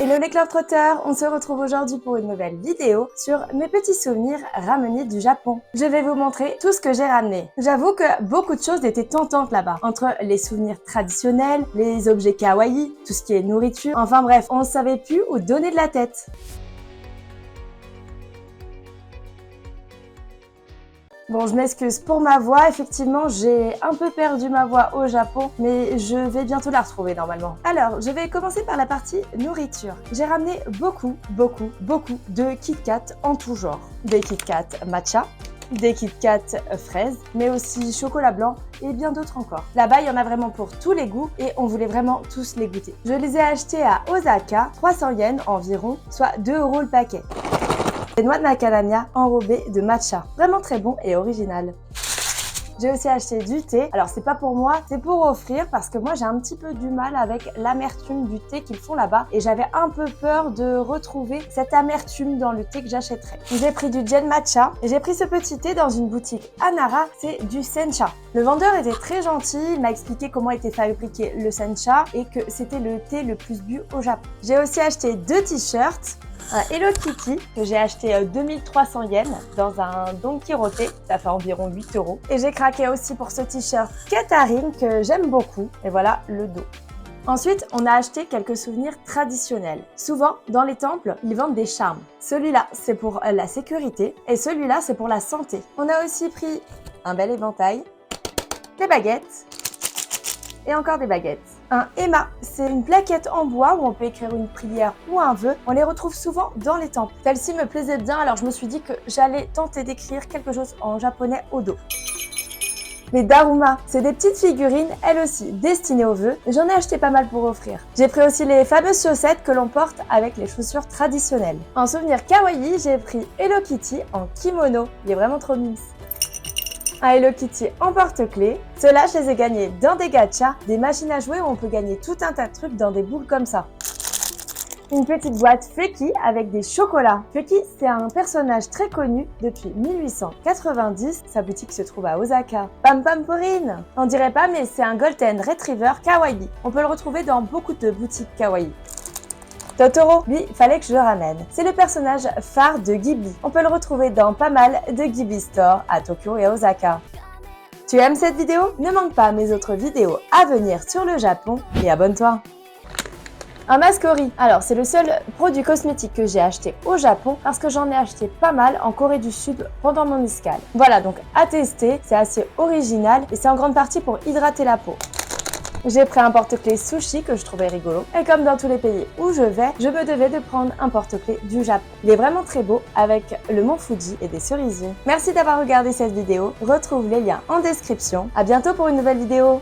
Hello les Globetrotters, on se retrouve aujourd'hui pour une nouvelle vidéo sur mes petits souvenirs ramenés du Japon. Je vais vous montrer tout ce que j'ai ramené. J'avoue que beaucoup de choses étaient tentantes là-bas, entre les souvenirs traditionnels, les objets kawaii, tout ce qui est nourriture, enfin bref, on ne savait plus où donner de la tête. Bon, je m'excuse pour ma voix, effectivement j'ai un peu perdu ma voix au Japon, mais je vais bientôt la retrouver normalement. Alors, je vais commencer par la partie nourriture. J'ai ramené beaucoup de Kit Kat en tout genre. Des Kit Kat matcha, des Kit Kat fraises, mais aussi chocolat blanc et bien d'autres encore. Là-bas, il y en a vraiment pour tous les goûts et on voulait vraiment tous les goûter. Je les ai achetés à Osaka, 300 yens environ, soit 2 € le paquet. Des noix de macadamia enrobées de matcha. Vraiment très bon et original. J'ai aussi acheté du thé. Alors c'est pas pour moi, c'est pour offrir parce que moi j'ai un petit peu du mal avec l'amertume du thé qu'ils font là-bas et j'avais un peu peur de retrouver cette amertume dans le thé que j'achèterais. J'ai pris du gel matcha et j'ai pris ce petit thé dans une boutique à Nara, c'est du sencha. Le vendeur était très gentil, il m'a expliqué comment était fabriqué le sencha et que c'était le thé le plus bu au Japon. J'ai aussi acheté 2 t-shirts. Un Hello Kitty que j'ai acheté 2300 yens dans un Don Quirote, ça fait environ 8 €. Et j'ai craqué aussi pour ce t-shirt Katarin que j'aime beaucoup. Et voilà le dos. Ensuite, on a acheté quelques souvenirs traditionnels. Souvent, dans les temples, ils vendent des charmes. Celui-là, c'est pour la sécurité et celui-là, c'est pour la santé. On a aussi pris un bel éventail, des baguettes et encore des baguettes. Un Emma, c'est une plaquette en bois où on peut écrire une prière ou un vœu. On les retrouve souvent dans les temples. Celle-ci me plaisait bien, alors je me suis dit que j'allais tenter d'écrire quelque chose en japonais au dos. Les Daruma, c'est des petites figurines, elles aussi destinées aux vœux. J'en ai acheté pas mal pour offrir. J'ai pris aussi les fameuses chaussettes que l'on porte avec les chaussures traditionnelles. En souvenir kawaii, j'ai pris Hello Kitty en kimono. Il est vraiment trop mignon. Un Hello Kitty en porte-clés. Ceux-là, je les ai gagnés dans des gachas, des machines à jouer où on peut gagner tout un tas de trucs dans des boules comme ça. Une petite boîte Fuki avec des chocolats. Fuki, c'est un personnage très connu depuis 1890. Sa boutique se trouve à Osaka. Pam Pam Porine, on dirait pas, mais c'est un Golden Retriever kawaii. On peut le retrouver dans beaucoup de boutiques kawaii. Totoro, lui, fallait que je le ramène. C'est le personnage phare de Ghibli. On peut le retrouver dans pas mal de Ghibli Store à Tokyo et à Osaka. Tu aimes cette vidéo? Ne manque pas mes autres vidéos à venir sur le Japon et abonne-toi. Un masque Ori. Alors, c'est le seul produit cosmétique que j'ai acheté au Japon parce que j'en ai acheté pas mal en Corée du Sud pendant mon escale. Voilà, donc à tester, c'est assez original et c'est en grande partie pour hydrater la peau. J'ai pris un porte-clés sushi que je trouvais rigolo. Et comme dans tous les pays où je vais, je me devais de prendre un porte-clés du Japon. Il est vraiment très beau avec le mont Fuji et des cerisiers. Merci d'avoir regardé cette vidéo. Retrouve les liens en description. À bientôt pour une nouvelle vidéo.